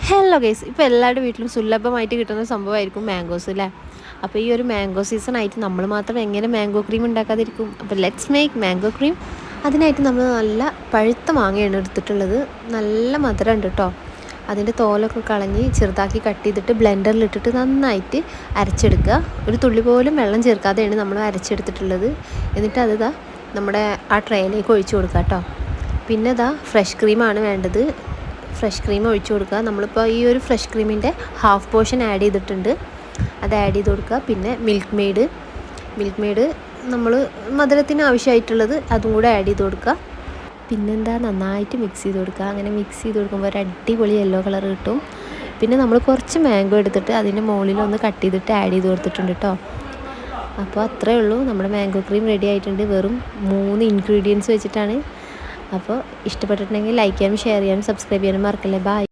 Hello guys, ഇപ്പോൾ എല്ലാവരുടെ വീട്ടിലും സുലഭമായിട്ട് കിട്ടുന്ന സംഭവമായിരിക്കും മാംഗോസ് അല്ലേ. അപ്പോൾ ഈ ഒരു മാംഗോ സീസൺ ആയിട്ട് നമ്മൾ മാത്രം എങ്ങനെ മാംഗോ ക്രീം ഉണ്ടാക്കാതിരിക്കും. അപ്പോൾ ലെറ്റ്സ് മേക്ക് മാംഗോ ക്രീം. അതിനായിട്ട് നമ്മൾ നല്ല പഴുത്ത മാങ്ങയാണ് എടുത്തിട്ടുള്ളത്. നല്ല മധുരം ഉണ്ട് കേട്ടോ. അതിൻ്റെ തോലൊക്കെ കളഞ്ഞ് ചെറുതാക്കി കട്ട് ചെയ്തിട്ട് ബ്ലെൻഡറിലിട്ടിട്ട് നന്നായിട്ട് അരച്ചെടുക്കുക. ഒരു തുള്ളി പോലും വെള്ളം ചേർക്കാതെയാണ് നമ്മൾ അരച്ചെടുത്തിട്ടുള്ളത്. എന്നിട്ട് അത് നമ്മുടെ ആ ട്രേയിലേക്ക് ഒഴിച്ചു കൊടുക്കുക കേട്ടോ. പിന്നെ ഫ്രഷ് ക്രീമാണ് വേണ്ടത്. ഫ്രഷ് ക്രീം ഒഴിച്ചു കൊടുക്കുക. നമ്മളിപ്പോൾ ഈ ഒരു ഫ്രഷ് ക്രീമിൻ്റെ ഹാഫ് പോർഷൻ ആഡ് ചെയ്തിട്ടുണ്ട്. അത് ആഡ് ചെയ്ത് കൊടുക്കുക. പിന്നെ മിൽക്ക് മെയ്ഡ് നമ്മൾ മധുരത്തിന് ആവശ്യമായിട്ടുള്ളത് അതും കൂടെ ആഡ് ചെയ്ത് കൊടുക്കുക. പിന്നെന്താ, നന്നായിട്ട് മിക്സ് ചെയ്ത് കൊടുക്കുക. അങ്ങനെ മിക്സ് ചെയ്ത് കൊടുക്കുമ്പോൾ ഒരു അടിപൊളി യെല്ലോ കളർ കിട്ടും. പിന്നെ നമ്മൾ കുറച്ച് മാംഗോ എടുത്തിട്ട് അതിൻ്റെ മുകളിലൊന്ന് കട്ട് ചെയ്തിട്ട് ആഡ് ചെയ്ത് കൊടുത്തിട്ടുണ്ട് കേട്ടോ. അപ്പോൾ അത്രയേ ഉള്ളൂ, നമ്മുടെ മാംഗോ ക്രീം റെഡി ആയിട്ടുണ്ട്. വെറും 3 ഇൻഗ്രീഡിയൻസ് വെച്ചിട്ടാണ്. അപ്പോൾ ഇഷ്ടപ്പെട്ടിട്ടുണ്ടെങ്കിൽ ലൈക്ക് ചെയ്യാനും ഷെയർ ചെയ്യാനും സബ്സ്ക്രൈബ് ചെയ്യാനും മറക്കല്ലേ. ബൈ.